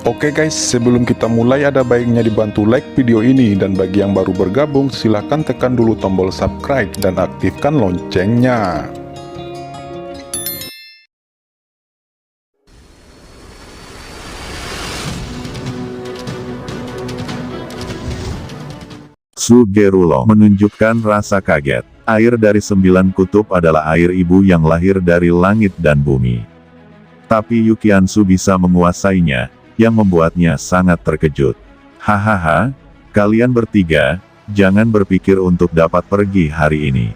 Oke guys, sebelum kita mulai ada baiknya dibantu like video ini, dan bagi yang baru bergabung silahkan tekan dulu tombol subscribe dan aktifkan loncengnya. Sugerulong menunjukkan rasa kaget. Air dari 9 kutub adalah air ibu yang lahir dari langit dan bumi. Tapi Yukiansu bisa menguasainya, yang membuatnya sangat terkejut. Hahaha, kalian bertiga, jangan berpikir untuk dapat pergi hari ini.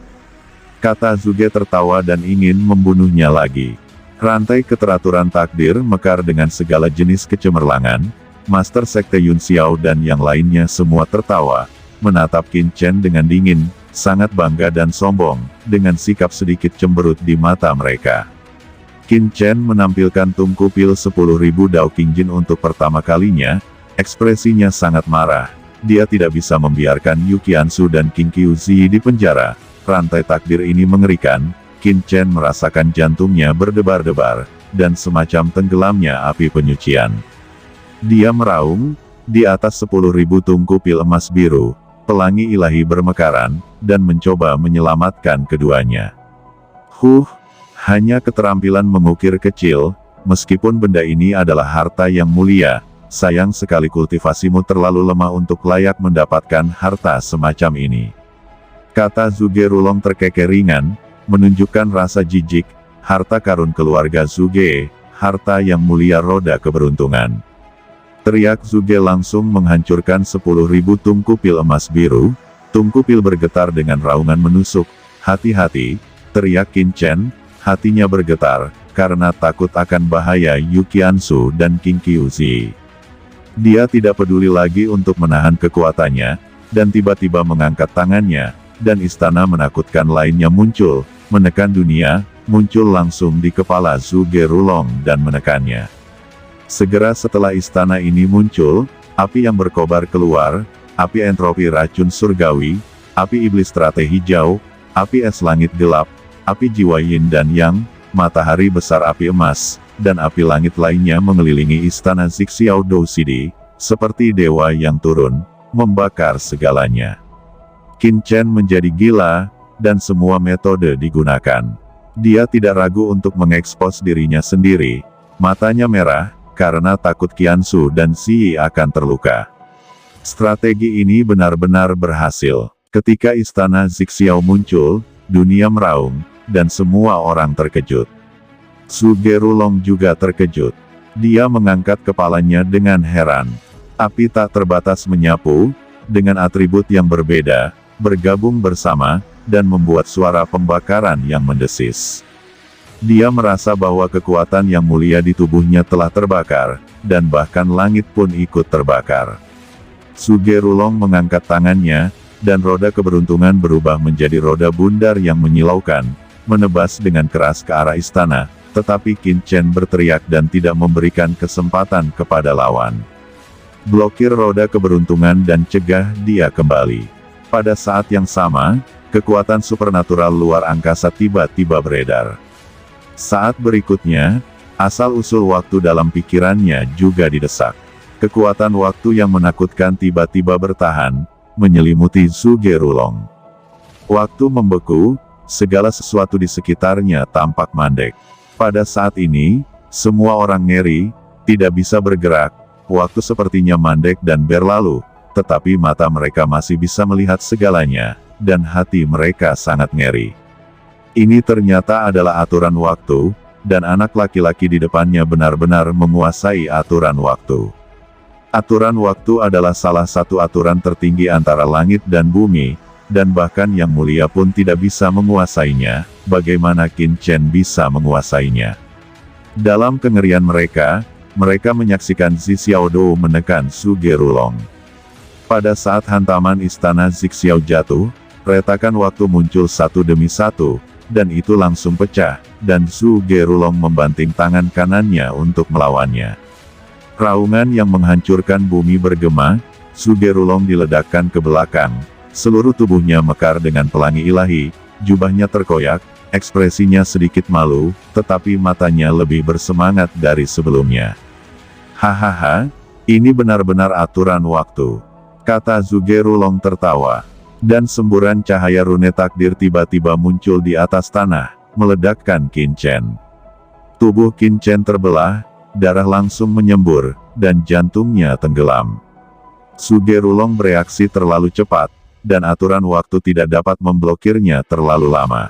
Kata Zuge tertawa dan ingin membunuhnya lagi. Rantai keteraturan takdir mekar dengan segala jenis kecemerlangan. Master Sekte Yun Xiao dan yang lainnya semua tertawa, menatap Qin Chen dengan dingin, sangat bangga dan sombong, dengan sikap sedikit cemberut di mata mereka. Qin Chen menampilkan tungku pil 10.000 Dao Qingjin untuk pertama kalinya, ekspresinya sangat marah. Dia tidak bisa membiarkan Yukiansu dan Qin Qiuzi di penjara. Rantai takdir ini mengerikan. Qin Chen merasakan jantungnya berdebar-debar, dan semacam tenggelamnya api penyucian. Dia meraung, di atas 10.000 tungku pil emas biru, pelangi ilahi bermekaran, dan mencoba menyelamatkan keduanya. Hanya keterampilan mengukir kecil, meskipun benda ini adalah harta yang mulia, sayang sekali kultivasimu terlalu lemah untuk layak mendapatkan harta semacam ini. Kata Zugerulong terkekeh ringan, menunjukkan rasa jijik. Harta karun keluarga Zuge, harta yang mulia roda keberuntungan. Teriak Zuge langsung menghancurkan 10.000 tungku pil emas biru. Tungku pil bergetar dengan raungan menusuk. Hati-hati, teriak Qin Chen. Hatinya bergetar, karena takut akan bahaya Yukiansu dan Qin Qiuzi. Dia tidak peduli lagi untuk menahan kekuatannya, dan tiba-tiba mengangkat tangannya, dan istana menakutkan lainnya muncul, menekan dunia, muncul langsung di kepala Zugerulong dan menekannya. Segera setelah istana ini muncul, api yang berkobar keluar, api entropi racun surgawi, api iblis teratai hijau, api es langit gelap, api jiwa yin dan yang, matahari besar api emas, dan api langit lainnya mengelilingi istana Zixiao Dousidi, seperti dewa yang turun, membakar segalanya. Qin Chen menjadi gila, dan semua metode digunakan. Dia tidak ragu untuk mengekspos dirinya sendiri, matanya merah, karena takut Qiansu dan Xi akan terluka. Strategi ini benar-benar berhasil. Ketika istana Zixiao muncul, dunia meraung, dan semua orang terkejut. Sugerulong juga terkejut. Dia mengangkat kepalanya dengan heran. Api tak terbatas menyapu, dengan atribut yang berbeda, bergabung bersama, dan membuat suara pembakaran yang mendesis. Dia merasa bahwa kekuatan yang mulia di tubuhnya telah terbakar, dan bahkan langit pun ikut terbakar. Sugerulong mengangkat tangannya, dan roda keberuntungan berubah menjadi roda bundar yang menyilaukan, menebas dengan keras ke arah istana, tetapi Qin Chen berteriak dan tidak memberikan kesempatan kepada lawan. Blokir roda keberuntungan dan cegah dia kembali. Pada saat yang sama, kekuatan supernatural luar angkasa tiba-tiba beredar. Saat berikutnya, asal-usul waktu dalam pikirannya juga didesak. Kekuatan waktu yang menakutkan tiba-tiba bertahan, menyelimuti Zugerulong. Waktu membeku, segala sesuatu di sekitarnya tampak mandek. Pada saat ini, semua orang ngeri, tidak bisa bergerak, waktu sepertinya mandek dan berlalu, tetapi mata mereka masih bisa melihat segalanya, dan hati mereka sangat ngeri. Ini ternyata adalah aturan waktu, dan anak laki-laki di depannya benar-benar menguasai aturan waktu. Aturan waktu adalah salah satu aturan tertinggi antara langit dan bumi, dan bahkan yang mulia pun tidak bisa menguasainya. Bagaimana Qin Chen bisa menguasainya? Dalam kengerian mereka, mereka menyaksikan Zixiao Dou menekan Sugerulong. Pada saat hantaman istana Zixiao jatuh, retakan waktu muncul satu demi satu, dan itu langsung pecah, dan Sugerulong membanting tangan kanannya untuk melawannya. Raungan yang menghancurkan bumi bergema, Sugerulong diledakkan ke belakang, seluruh tubuhnya mekar dengan pelangi ilahi, jubahnya terkoyak, ekspresinya sedikit malu, tetapi matanya lebih bersemangat dari sebelumnya. Hahaha, Ini benar-benar aturan waktu, kata Zhuge Rulong tertawa. Dan semburan cahaya rune takdir tiba-tiba muncul di atas tanah, meledakkan Qin Chen. Tubuh Qin Chen terbelah, darah langsung menyembur, dan jantungnya tenggelam. Zhuge Rulong bereaksi terlalu cepat, dan aturan waktu tidak dapat memblokirnya terlalu lama.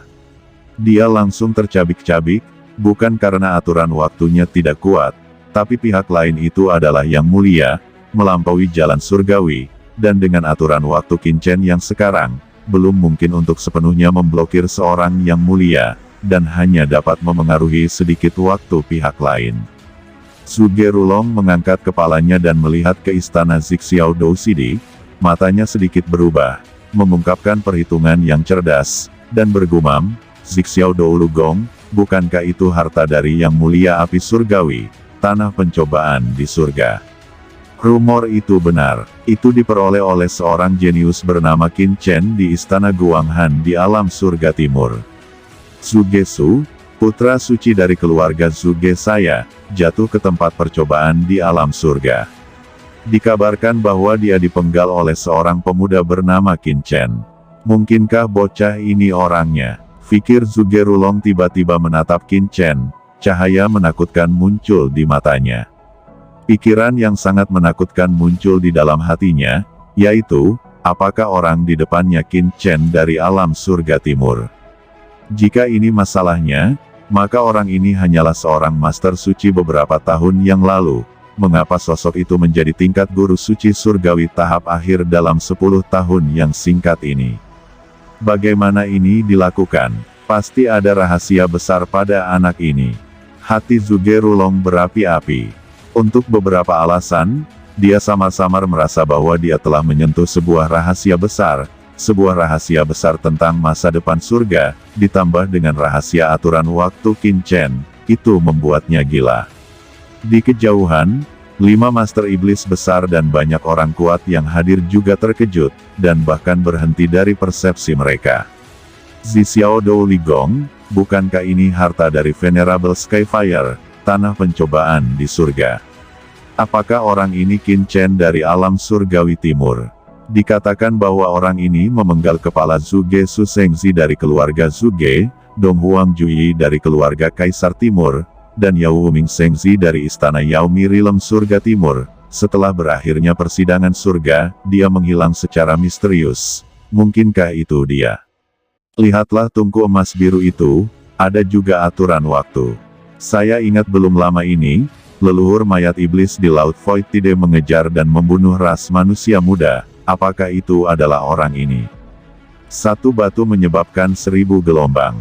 Dia langsung tercabik-cabik, bukan karena aturan waktunya tidak kuat, tapi pihak lain itu adalah yang mulia, melampaui jalan surgawi, dan dengan aturan waktu Qin Chen yang sekarang, belum mungkin untuk sepenuhnya memblokir seorang yang mulia, dan hanya dapat memengaruhi sedikit waktu pihak lain. Zhuge Rulong mengangkat kepalanya dan melihat ke istana Zixiao Dou Sidi, matanya sedikit berubah, mengungkapkan perhitungan yang cerdas, dan bergumam, Zixiao Dou Lugong, bukankah itu harta dari yang mulia api surgawi, tanah pencobaan di surga? Rumor itu benar, itu diperoleh oleh seorang jenius bernama Qin Chen di istana Guanghan di alam surga timur. Zhuge Su, putra suci dari keluarga Zhuge saya, jatuh ke tempat percobaan di alam surga. Dikabarkan bahwa dia dipenggal oleh seorang pemuda bernama Qin Chen. Mungkinkah bocah ini orangnya? Pikir Zhuge Rulong tiba-tiba menatap Qin Chen, cahaya menakutkan muncul di matanya. Pikiran yang sangat menakutkan muncul di dalam hatinya, yaitu, apakah orang di depannya Qin Chen dari alam surga timur? Jika ini masalahnya, maka orang ini hanyalah seorang master suci beberapa tahun yang lalu. Mengapa sosok itu menjadi tingkat guru suci surgawi tahap akhir dalam 10 tahun yang singkat ini? Bagaimana ini dilakukan? Pasti ada rahasia besar pada anak ini. Hati Zhuge Rulong berapi-api. Untuk beberapa alasan, dia samar-samar merasa bahwa dia telah menyentuh sebuah rahasia besar tentang masa depan surga, ditambah dengan rahasia aturan waktu Qin Chen, itu membuatnya gila. Di kejauhan, 5 master iblis besar dan banyak orang kuat yang hadir juga terkejut, dan bahkan berhenti dari persepsi mereka. Zixiao Dou Ligong, bukankah ini harta dari Venerable Skyfire, tanah pencobaan di surga? Apakah orang ini Qin Chen dari alam surgawi timur? Dikatakan bahwa orang ini memenggal kepala Zhuge Su Shengzi dari keluarga Zhuge, Dong Huang Juyi dari keluarga Kaisar Timur, dan Yao Wuming Shengzi dari istana Yao Mi Rilem surga timur. Setelah berakhirnya persidangan surga, dia menghilang secara misterius. Mungkinkah itu dia? Lihatlah tungku emas biru itu, ada juga aturan waktu. Saya ingat belum lama ini, leluhur mayat iblis di Laut Void Tide mengejar dan membunuh ras manusia muda. Apakah itu adalah orang ini? Satu batu menyebabkan 1000 gelombang.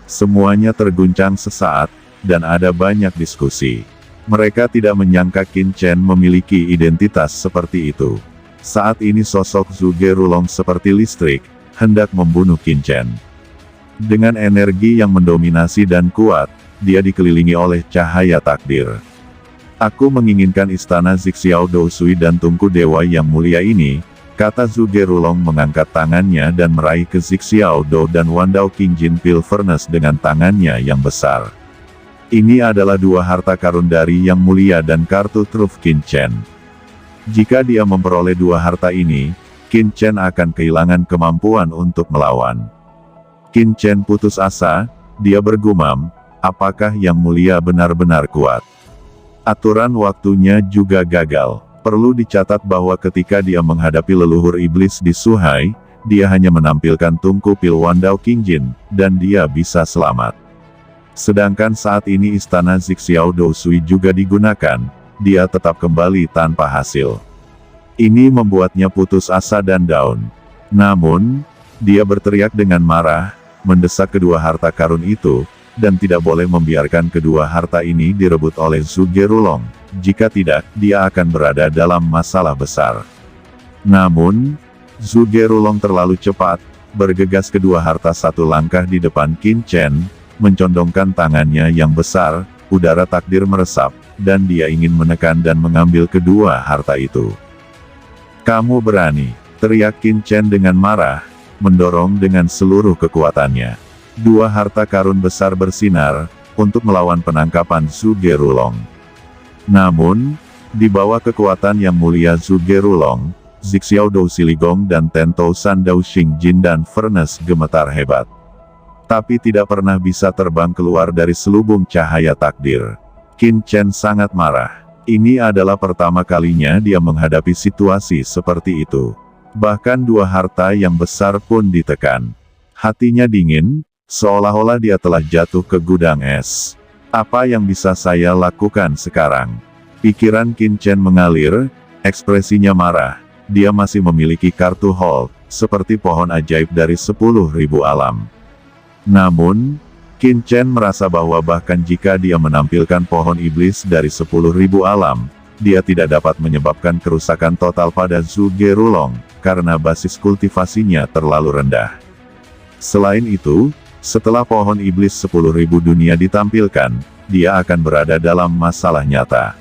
Semuanya terguncang sesaat, dan ada banyak diskusi. Mereka tidak menyangka Qin Chen memiliki identitas seperti itu. Saat ini sosok Zhuge Rulong seperti listrik, hendak membunuh Qin Chen. Dengan energi yang mendominasi dan kuat, dia dikelilingi oleh cahaya takdir. Aku menginginkan istana Zixiao Dou Sui dan tungku dewa yang mulia ini, kata Zhuge Rulong mengangkat tangannya dan meraih ke Zixiao Dou dan Wandao Qingjin Pil Furnace dengan tangannya yang besar. Ini adalah 2 harta karun dari yang mulia dan kartu truf Qin Chen. Jika dia memperoleh 2 harta ini, Qin Chen akan kehilangan kemampuan untuk melawan. Qin Chen putus asa, dia bergumam, apakah yang mulia benar-benar kuat? Aturan waktunya juga gagal. Perlu dicatat bahwa ketika dia menghadapi leluhur iblis di Suhai, dia hanya menampilkan tungku pil Wandao Qingjin, dan dia bisa selamat. Sedangkan saat ini istana Zixiao Dou Sui juga digunakan, dia tetap kembali tanpa hasil. Ini membuatnya putus asa dan down. Namun, dia berteriak dengan marah, mendesak kedua harta karun itu, dan tidak boleh membiarkan kedua harta ini direbut oleh Zhuge Rulong. Jika tidak, dia akan berada dalam masalah besar. Namun, Zhuge Rulong terlalu cepat, bergegas kedua harta 1 langkah di depan Qin Chen, mencondongkan tangannya yang besar, udara takdir meresap, dan dia ingin menekan dan mengambil kedua harta itu. Kamu berani, teriak Qin Chen dengan marah, mendorong dengan seluruh kekuatannya. 2 harta karun besar bersinar, untuk melawan penangkapan Zhuge Rulong. Namun, Di bawah kekuatan yang mulia Zhu Gerulong, Zixiao Dou Siligong dan Tento San Dao Xing Jin dan Furnace gemetar hebat. Tapi tidak pernah bisa terbang keluar dari selubung cahaya takdir. Qin Chen sangat marah. Ini adalah pertama kalinya dia menghadapi situasi seperti itu. Bahkan dua harta yang besar pun ditekan. Hatinya dingin, seolah-olah dia telah jatuh ke gudang es. Apa yang bisa saya lakukan sekarang? Pikiran Qin Chen mengalir, ekspresinya marah. Dia masih memiliki kartu Hall, seperti pohon ajaib dari 10.000 alam. Namun, Qin Chen merasa bahwa bahkan jika dia menampilkan pohon iblis dari 10.000 alam, dia tidak dapat menyebabkan kerusakan total pada Zhu Gerulong, karena basis kultivasinya terlalu rendah. Selain itu, setelah pohon iblis 10.000 dunia ditampilkan, dia akan berada dalam masalah nyata.